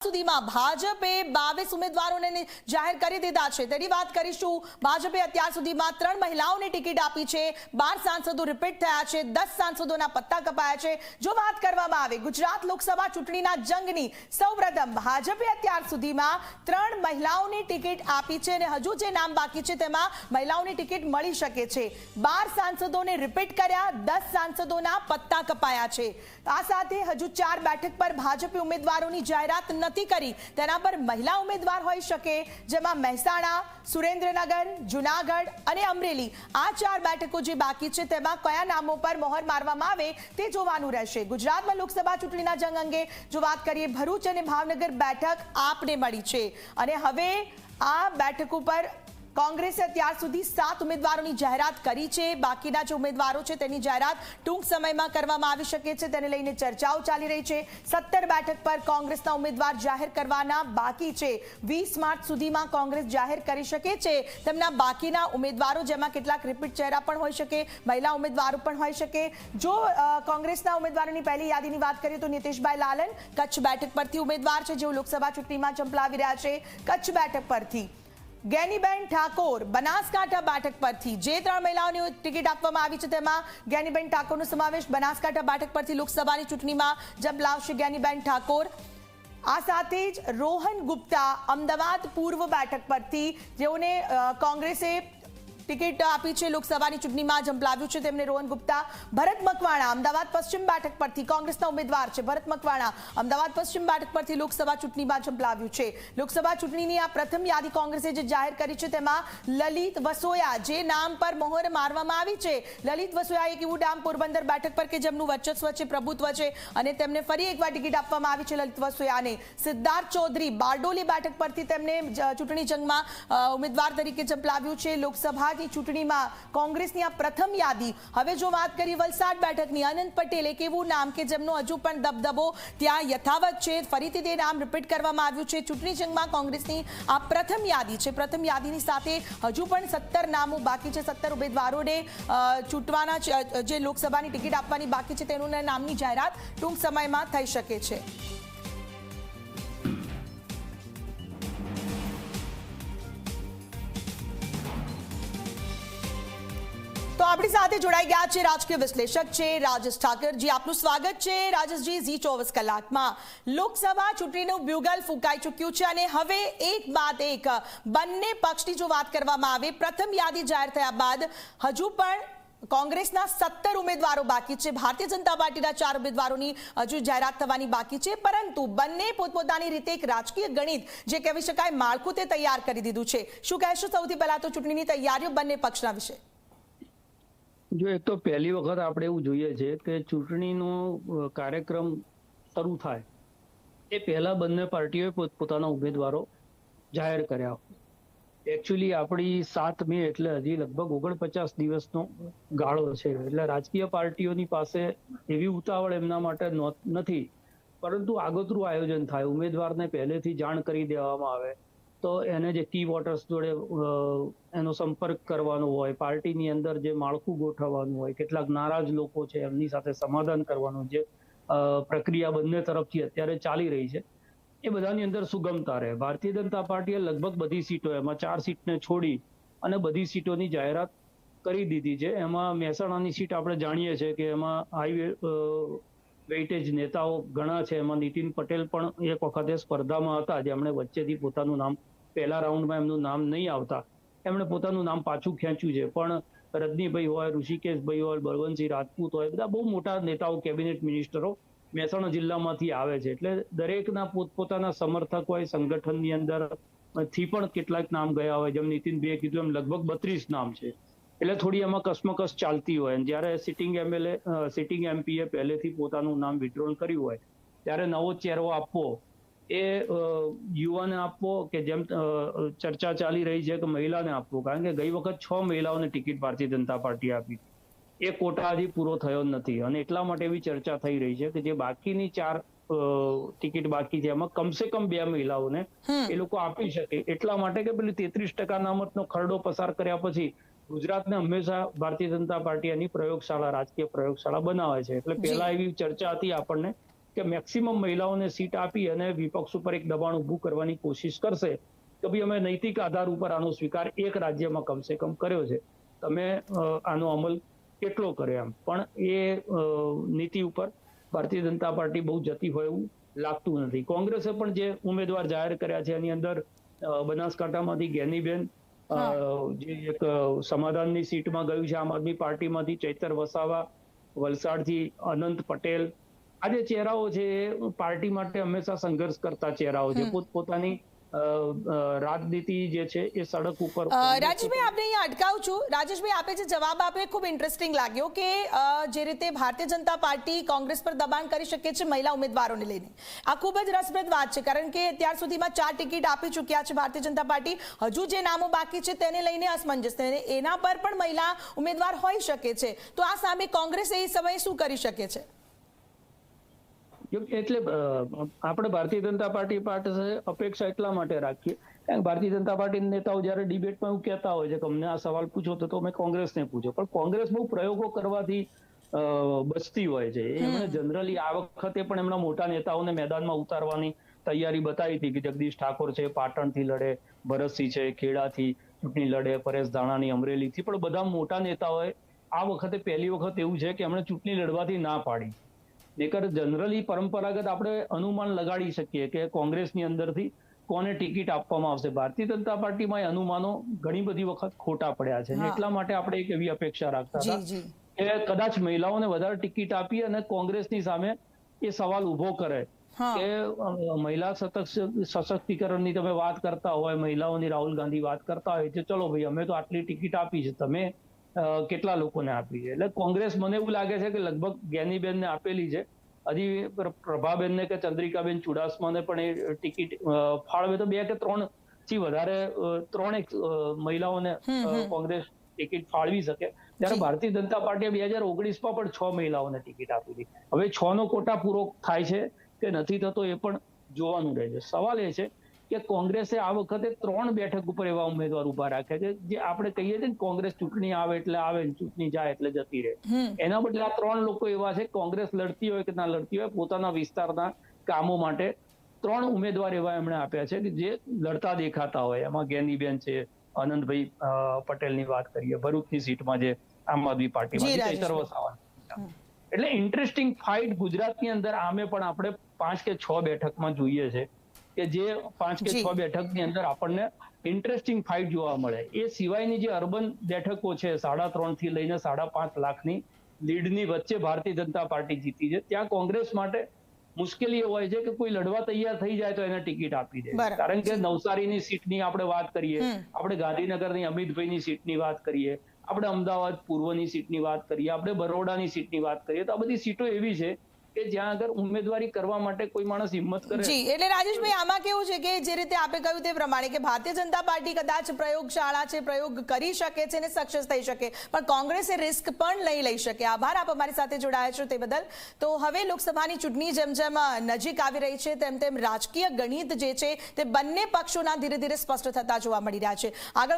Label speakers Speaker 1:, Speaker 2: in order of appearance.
Speaker 1: સુધીમાં ભાજપે 22 ઉમેદવારોને જાહેર કરી દીધા છે તેની વાત કરીશું। ભાજપે અત્યાર સુધીમાં 3 મહિલાઓને ટિકિટ આપી છે, 12 સાંસદો રિપીટ થયા છે, 10 સાંસદોના પત્તા કપાયા છે। જો વાત કરવામાં આવે ગુજરાત લોકસભા ચૂંટણીના જંગની, સૌપ્રથમ ભાજપે અત્યાર સુધીમાં 3 મહિલાઓને ટિકિટ આપી છે અને હજુ જે નામ બાકી છે તેમાં મહિલાઓની ટિકિટ મળી શકે છે। 12 સાંસદોને રિપીટ કર્યા, 10 સાંસદોના પત્તા કપાયા છે। આ સાથે હજુ 4 બેઠક પર ભાજપે ઉમેદવારોની જાહેરાત નથી કરી, તેના પર મહિલા ઉમેદવાર હોઈ શકે, જેમાં મહેસાણા, સુરેન્દ્રનગર, જૂનાગઢ અને અમરેલી આ 4 બેઠકો જે બાકી છે તેમાં કયા નામો પર મોહર મારવામાં આવે તે જોવાનું રહેશે। ગુજરાતમાં લોકસભા ચૂંટણીના જંગ અંગે જો વાત કરીએ, ભરૂચ અને ભાવનગર બેઠક આપને મળી છે અને હવે આ બેઠકો પર કોંગ્રેસે અત્યાર સુધી 7 ઉમેદવારોની જાહેરાત કરી છે। બાકીના જે ઉમેદવારો છે તેની જાહેરાત ટૂંક સમયમાં કરવામાં આવી શકે છે, તેને લઈને ચર્ચાઓ ચાલી રહી છે। 17 બેઠક પર કોંગ્રેસના ઉમેદવાર જાહેર કરવાના બાકી છે। 20 માર્ચ સુધીમાં કોંગ્રેસ જાહેર કરી શકે છે તેમના બાકીના ઉમેદવારો, જેમાં કેટલાક રિપીટ ચહેરા પણ હોઈ શકે, મહિલા ઉમેદવારો પણ હોઈ શકે। જો કોંગ્રેસના ઉમેદવારોની પહેલી યાદીની વાત કરીએ તો નીતિશભાઈ લાલન કચ્છ બેઠક પરથી ઉમેદવાર છે, જેઓ લોકસભા ચૂંટણીમાં ઝંપલાવી રહ્યા છે। કચ્છ બેઠક પરથી જ્ઞાનીબેન ઠાકોર બનાસકાંઠા બેઠક પરથી જે 3 મહિલાઓની ટિકિટ આપવામાં આવી છે તેમાં જ્ઞાનીબેન ઠાકોરનો સમાવેશ બનાસકાંઠા બેઠક પરથી લોકસભાની ચૂંટણીમાં ઝંપલાવશે જ્ઞાનીબેન ઠાકોર। આ સાથે જ રોહન ગુપ્તા અમદાવાદ પૂર્વ બેઠક પરથી, જેઓને કોંગ્રેસે ટિકિટ આપી છે, લોકસભાની ચૂંટણીમાં ઝંપલાવ્યું છે તેમને રોહન ગુપ્તા। ભરત મકવાણા અમદાવાદ પશ્ચિમ બેઠક પરથી કોંગ્રેસના ઉમેદવાર છે, ભરત મકવાણા અમદાવાદ પશ્ચિમ બેઠક પરથી લોકસભા ચૂંટણીમાં ઝંપલાવ્યું છે। લોકસભા ચૂંટણીની આ પ્રથમ યાદી કોંગ્રેસે જે જાહેર કરી છે તેમાં લલિત વસોયા જે નામ પર મોહર મારવામાં આવી છે, લલિત વસોયા એક એવું નામ પોરબંદર બેઠક પર કે જેમનું વર્ચસ્વ છે, પ્રભુત્વ છે અને તેમને ફરી એકવાર ટિકિટ આપવામાં આવી છે લલિત વસોયાને। સિદ્ધાર્થ ચૌધરી બારડોલી બેઠક પરથી તેમને ચૂંટણી જંગમાં ઉમેદવાર તરીકે ઝંપલાવ્યું છે। લોકસભા ચૂંટણીમાં કોંગ્રેસની આ પ્રથમ યાદી। હવે જો વાત કરીએ વલસાડ બેઠકની, અનંત પટેલ એક એવું નામ કે જેમનો હજુ પણ દબદબો ત્યાં યથાવત છે, ફરીથી તે નામ રિપીટ કરવામાં આવ્યું છે। ચૂંટણી જંગમાં કોંગ્રેસની આ પ્રથમ યાદી છે। પ્રથમ યાદીની સાથે હજુ પણ 17 નામો બાકી છે, 17 ઉમેદવારોને ચૂંટવાના જે લોકસભાની ટિકિટ આપવાની બાકી છે તેનું નામની જાહેરાત ટૂંક સમયમાં થઈ શકે છે। તો આપણી સાથે જોડાઈ ગયા છે રાજકીય વિશ્લેષક છે રાજેશ ઠાકર જી, આપનું સ્વાગત છે રાજેશજી। ઝી 24 કલાકમાં લોકસભા ચૂંટણીનું બ્યુગલ ફૂંકાઈ ચૂક્યું છે અને હવે એક બાદ એક બંને પક્ષની જો વાત કરવામાં આવે, પ્રથમ યાદી જાહેર થયા બાદ હજુ પણ કોંગ્રેસના 17 ઉમેદવારો બાકી છે, ભારતીય જનતા પાર્ટીના 4 ઉમેદવારોની હજુ જાહેરાત થવાની બાકી છે, પરંતુ બંને પોતપોતાની રીતે એક રાજકીય ગણિત જે કહેવી શકાય માળખું તે તૈયાર કરી દીધું છે। શું કહેશો સૌથી પહેલા તો ચૂંટણીની તૈયારીઓ બંને પક્ષના વિશે?
Speaker 2: જો એક તો પહેલી વખત આપણે એવું જોઈએ છે કે ચૂંટણીનો કાર્યક્રમ શરૂ થાય એ પહેલા બંને પાર્ટીઓએ પોતાના ઉમેદવારો જાહેર કર્યા। એકચ્યુઅલી આપણી 7 મે એટલે હજી લગભગ 49 દિવસનો ગાળો છે, એટલે રાજકીય પાર્ટીઓની પાસે એવી ઉતાવળ એમના માટે નથી, પરંતુ આગોતરું આયોજન થાય, ઉમેદવારને પહેલેથી જાણ કરી દેવામાં આવે તો એને જે કી વોટર્સ જોડે એનો સંપર્ક કરવાનો હોય, પાર્ટીની અંદર જે માળખું ગોઠવવાનું હોય, કેટલાક નારાજ લોકો છે એમની સાથે સમાધાન કરવાનું જે પ્રક્રિયા બંને તરફથી અત્યારે ચાલી રહી છે એ બધાની અંદર સુગમતા રહે। ભારતીય જનતા પાર્ટીએ લગભગ બધી સીટો, એમાં 4 સીટને છોડી અને બધી સીટોની જાહેરાત કરી દીધી છે। એમાં મહેસાણાની સીટ આપણે જાણીએ છીએ કે એમાં હાઈ વેઇટેજ નેતાઓ ઘણા છે, એમાં નીતિન પટેલ પણ એક વખતે સ્પર્ધામાં હતા, જેમણે વચ્ચેથી પોતાનું નામ પહેલા રાઉન્ડમાં એમનું નામ નહીં આવતા એમણે પોતાનું નામ પાછું ખેંચ્યું છે, પણ રજનીભાઈ હોય, ઋષિકેશભાઈ હોય, બળવંતસિંહ રાજપૂત હોય, બધા બહુ મોટા નેતાઓ, કેબિનેટ મિનિસ્ટરો મહેસાણા જિલ્લામાંથી આવે છે, એટલે દરેકના પોતપોતાના સમર્થક હોય, સંગઠનની અંદર થી પણ કેટલાક નામ ગયા હોય, જેમ નીતિનભાઈએ કીધું એમ લગભગ 32 નામ છે, એટલે થોડી એમાં કસમકસ ચાલતી હોય। જ્યારે સિટિંગ એમપીએ પહેલેથી પોતાનું નામ વિડ્રોલ કર્યું હોય ત્યારે નવો ચહેરો આપવો એ યુવાને આપવો કે જેમ ચર્ચા ચાલી રહી છે કે મહિલાને આપવો, કારણ કે ગઈ વખત 6 મહિલાઓને ટિકિટ ભારતીય જનતા પાર્ટીએ આપી, એ કોટા હજી પૂરો થયો નથી અને એટલા માટે એવી ચર્ચા થઈ રહી છે કે જે બાકીની 4 ટિકિટ બાકી છે એમાં કમસે કમ 2 મહિલાઓને એ લોકો આપી શકે, એટલા માટે કે પેલી 33% અનામતનો ખરડો પસાર કર્યા પછી ગુજરાતને હંમેશા ભારતીય જનતા પાર્ટી એની પ્રયોગશાળા, રાજકીય પ્રયોગશાળા બનાવે છે, એટલે પહેલા એવી ચર્ચા હતી આપણને કે મેક્સિમમ મહિલાઓને સીટ આપી અને વિપક્ષ ઉપર એક દબાણ ઊભું કરવાની કોશિશ કરશે કે ભાઈ અમે નૈતિક આધાર ઉપર આનો સ્વીકાર એક રાજ્યમાં કમસે કમ કર્યો છે, તમે આનો અમલ કેટલો કર્યો એમ. પણ એ નીતિ ઉપર ભારતીય જનતા પાર્ટી બહુ જતી હોય એવું લાગતું નથી. કોંગ્રેસે પણ જે ઉમેદવાર જાહેર કર્યા છે એની અંદર બનાસકાંઠામાંથી જ્ઞાનીબેન, જે એક સમાધાનની સીટમાં ગયું છે આમ આદમી પાર્ટીમાંથી ચૈતર વસાવા, વલસાડથી અનંત પટેલ, આ જે ચહેરાઓ છે એ પાર્ટી માટે હંમેશા સંઘર્ષ કરતા ચહેરાઓ છે. પોતપોતાની રાજનીતિ જે છે એ સડક ઉપર.
Speaker 1: રાજેશભાઈ, આપણે અહીંયા અટકાવું છું. રાજેશભાઈ, આપે જે જવાબ આપ્યો ખૂબ ઇન્ટરેસ્ટિંગ લાગ્યો કે જે રીતે ભારતીય જનતા પાર્ટી કોંગ્રેસ પર દબાણ કરી શકે છે મહિલા ઉમેદવારોને લઈને, આ ખૂબ જ રસપ્રદ વાત છે. કારણ કે અત્યાર સુધીમાં 4 ટિકિટ આપી ચૂક્યા છે ભારતીય જનતા પાર્ટી. હજુ જે નામો બાકી છે તેને લઈને અસમંજસ છે, એના પર પણ મહિલા ઉમેદવાર હોઈ શકે છે. તો આ સામે કોંગ્રેસ એ સમયે શું કરી શકે છે?
Speaker 2: એટલે આપણે ભારતીય જનતા પાર્ટી પાસે અપેક્ષા એટલા માટે રાખીએ કારણ કે ભારતીય જનતા પાર્ટીના નેતાઓ જયારે ડિબેટમાં એવું કહેતા હોય છે કે અમને આ સવાલ પૂછો તો અમે કોંગ્રેસને પૂછો, પણ કોંગ્રેસ બહુ પ્રયોગો કરવાથી બચતી હોય છે. એમણે જનરલી આ વખતે પણ એમના મોટા નેતાઓને મેદાનમાં ઉતારવાની તૈયારી બતાવી હતી કે જગદીશ ઠાકોર છે પાટણથી લડે, ભરતસિંહ છે ખેડાથી ચૂંટણી લડે, પરેશ ધાનાણી અમરેલીથી, પણ બધા મોટા નેતાઓએ આ વખતે પહેલી વખત એવું છે કે એમણે ચૂંટણી લડવાથી ના પાડી. નહીંતર જનરલી પરંપરાગત આપણે અનુમાન લગાડી શકીએ કે કોંગ્રેસની અંદરથી કોને ટિકિટ આપવામાં આવશે. ભારતીય જનતા પાર્ટીમાં એ અનુમાનો ઘણી બધી વખત ખોટા પડ્યા છે. એટલા માટે આપણે એક એવી અપેક્ષા રાખતા હતા કે કદાચ મહિલાઓને વધારે ટિકિટ આપી અને કોંગ્રેસની સામે એ સવાલ ઉભો કરે કે મહિલા સશક્તિકરણની તમે વાત કરતા હોય, મહિલાઓની રાહુલ ગાંધી વાત કરતા હોય છે, ચલો ભાઈ અમે તો આટલી ટિકિટ આપી છે, તમે કેટલા લોકોને આપી છે. એટલે કોંગ્રેસ મને એવું લાગે છે કે લગભગ જ્ઞાનીબેનને આપેલી છે, હજી પ્રભાબેનને કે ચંદ્રિકાબેન ચુડાસમાને પણ એ ટિકિટ ફાળવે તો 2 કે 3 થી વધારે 3 મહિલાઓને કોંગ્રેસ ટિકિટ ફાળવી શકે. ત્યારે ભારતીય જનતા પાર્ટીએ 2019માં પણ 6 મહિલાઓને ટિકિટ આપી હતી. હવે 6 નો કોટા પૂરો થાય છે કે નથી થતો એ પણ જોવાનું રહે છે. સવાલ એ છે કે કોંગ્રેસે આ વખતે 3 બેઠક ઉપર એવા ઉમેદવાર ઉભા રાખ્યા છે જે આપણે કહીએ છીએ ને કોંગ્રેસ ચૂંટણી આવે એટલે આવે, ચૂંટણી જાય એટલે જતી રહે. એના બદલે આ 3 લોકો એવા છે કોંગ્રેસ લડતી હોય કે ના લડતી હોય, પોતાના વિસ્તારના કામો માટે 3 ઉમેદવાર એવા એમણે આપ્યા છે કે જે લડતા દેખાતા હોય. એમાં જ્ઞાનીબેન છે, આનંદભાઈ પટેલની વાત કરીએ, ભરૂચની સીટમાં જે આમ આદમી પાર્ટીમાં ચૈતર વસાવા. એટલે ઇન્ટરેસ્ટિંગ ફાઇટ ગુજરાતની અંદર આમે પણ આપણે 5 કે 6 બેઠકમાં જોઈએ છે કે જે 5 કે 6 બેઠકની અંદર આપણને ઇન્ટરેસ્ટિંગ ફાઇટ જોવા મળે. એ સિવાયની જે અર્બન બેઠકો છે 3.5 થી લઈને 5.5 લાખની લીડની વચ્ચે ભારતીય જનતા પાર્ટી જીતી છે. ત્યાં કોંગ્રેસ માટે મુશ્કેલી એ હોય છે કે કોઈ લડવા તૈયાર થઈ જાય તો એને ટિકિટ આપી દે. કારણ કે નવસારીની સીટની આપણે વાત કરીએ, આપણે ગાંધીનગરની અમિતભાઈની સીટની વાત કરીએ, આપણે અમદાવાદ પૂર્વની સીટની વાત કરીએ, આપણે બરોડાની સીટની વાત કરીએ, તો આ બધી સીટો એવી છે કે જ્યાં આગળ ઉમેદવારી કરવા માટે કોઈ માણસ હિંમત કરે.
Speaker 1: જી, એટલે રાજેશભાઈ આમાં કેવું છે કે જે રીતે આપે કહ્યું તે પ્રમાણે કે ભારતીય જનતા પાર્ટી કદાચ પ્રયોગશાળા છે, પ્રયોગ કરી શકે છે અને સક્સેસ થઈ શકે, પણ કોંગ્રેસે રિસ્ક પણ નહીં લઈ શકે. આભાર આપ અમારી સાથે જોડાયા છો તે બદલ. તો હવે લોકસભાની ચૂંટણી જેમ જેમ નજીક આવી રહી છે તેમ તેમ રાજકીય ગણિત જે છે તે બંને પક્ષોના ધીરે ધીરે સ્પષ્ટ થતા જોવા મળી રહ્યા છે. આગળ